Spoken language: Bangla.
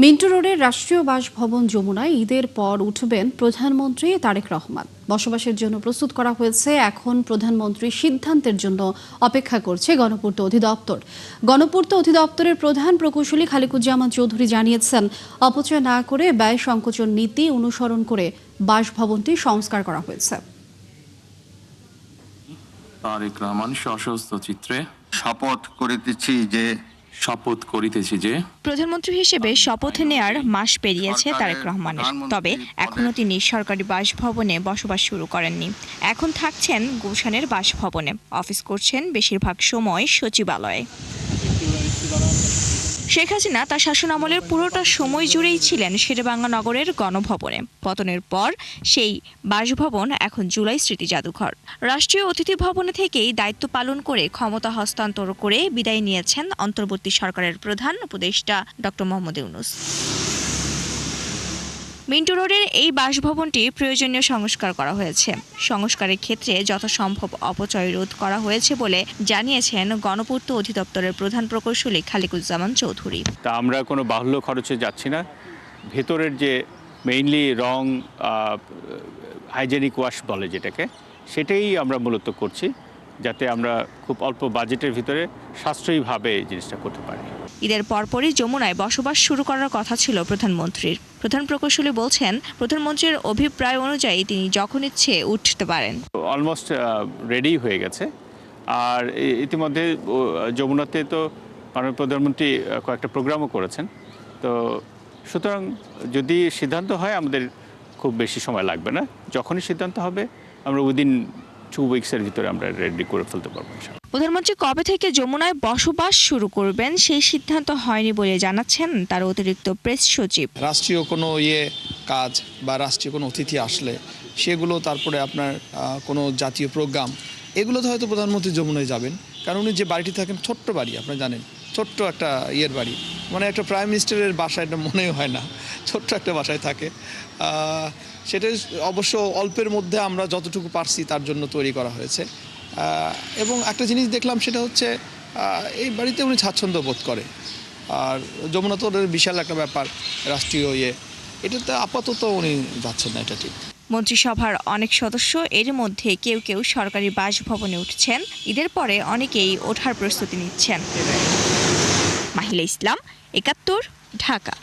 মিন্টু রোডের রাষ্ট্রীয় বাসভবন যমুনায় ঈদের পর উঠবেন প্রধানমন্ত্রী তারেক রহমান। বসবাসের জন্য প্রস্তুত করা হয়েছে। এখন প্রধানমন্ত্রীর সিদ্ধান্তের জন্য অপেক্ষা করছে গণপূর্ত অধিদপ্তর। গণপূর্ত অধিদপ্তরের প্রধান প্রকৌশলী খালিকুজ্জামান চৌধুরী জানিয়েছেন, অপচয় না করে ব্যয় সংকোচন নীতি অনুসরণ করে বাসভবনটি সংস্কার করা হয়েছে। তারেক রহমান সশস্ত্র চিত্রে শপথ করিতেছি যে প্রধানমন্ত্রী হিসেবে শপথ নেয়ার মাস পেরিয়েছে তারেক রহমানের। তবে এখনো তিনি সরকারি বাসভবনে বসবাস শুরু করেননি। এখন থাকছেন গুলশানের বাসভবনে। অফিস করছেন বেশিরভাগ সময় সচিবালয়ে। শেখ হাসিনা তার শাসনামলের পুরোটা সময় জুড়েই ছিলেন শেরেবাংলা নগরের গণভবনে। পতনের পর সেই বাসভবন এখন জুলাই স্মৃতি জাদুঘর। রাষ্ট্রীয় অতিথি ভবনে থেকেই দায়িত্ব পালন করে ক্ষমতা হস্তান্তর করে বিদায় নিয়েছেন অন্তর্বর্তী সরকারের প্রধান উপদেষ্টা ডক্টর মোহাম্মদ ইউনূস। মিন্টু রোডের এই বাসভবনটি প্রয়োজনীয় সংস্কার করা হয়েছে। সংস্কারের ক্ষেত্রে যথাসম্ভব অপচয় রোধ করা হয়েছে বলে জানিয়েছেন গণপূর্ত অধিদপ্তরের প্রধান প্রকৌশলী খালিকুজ্জামান চৌধুরী। তা আমরা কোনো বাহুল্য খরচে যাচ্ছি না। ভেতরের যে মেইনলি রং হাইজেনিক ওয়াশ বলে যেটাকে, সেটাই আমরা মূলত করছি, যাতে আমরা খুব অল্প বাজেটের ভিতরে সাশ্রয়ীভাবে এই জিনিসটা করতে পারি। ঈদের পরপরই যমুনায় বসবাস শুরু করার কথা ছিল প্রধানমন্ত্রীর। প্রধান প্রকৌশলী বলছেন, প্রধানমন্ত্রীর অভিপ্রায় অনুযায়ী তিনি যখন ইচ্ছে উঠতে পারেন। অলমোস্ট রেডি হয়ে গেছে। আর ইতিমধ্যে যমুনাতে তো মাননীয় প্রধানমন্ত্রী কয়েকটা প্রোগ্রামও করেছেন। তো সুতরাং যদি সিদ্ধান্ত হয়, আমাদের খুব বেশি সময় লাগবে না। যখনই সিদ্ধান্ত হবে, আমরা উইদিন 2 উইকসের ভিতরে আমরা রেডি করে ফেলতে পারবো। প্রধানমন্ত্রী কবে থেকে যমুনায় বসবাস শুরু করবেন সেই সিদ্ধান্ত হয়নি বলে জানাচ্ছেন তার অতিরিক্ত প্রেস সচিব। রাষ্ট্রীয় কোনো কাজ বা রাষ্ট্রীয় কোনো অতিথি আসলে সেগুলো, তারপরে আপনার কোনো জাতীয় প্রোগ্রাম, এগুলোতে হয়তো প্রধানমন্ত্রী যমুনায় যাবেন। কারণ উনি যে বাড়িটি থাকেন ছোট্ট বাড়ি, আপনারা জানেন, ছোট্ট একটা বাড়ি, মানে একটা প্রাইম মিনিস্টারের বাসা এটা মনেও হয় না, ছোট্ট একটা বাসায় থাকে। সেটা অবশ্য অল্পের মধ্যে আমরা যতটুকু পারছি তার জন্য তৈরি করা হয়েছে। এবং একটা জিনিস দেখলাম, সেটা হচ্ছে এই বাড়িতে উনি স্বাচ্ছন্দ্য বোধ করে। আর যমুনা তো বিশাল একটা ব্যাপার, রাষ্ট্রীয় এটাতে আপাতত উনি যাচ্ছেন না, এটা ঠিক। মন্ত্রিসভার অনেক সদস্য এর মধ্যে কেউ কেউ সরকারি বাসভবনে উঠছেন। ঈদের পরে অনেকেই ওঠার প্রস্তুতি নিচ্ছেন। মাহিলা ইসলাম, ৭১, ঢাকা।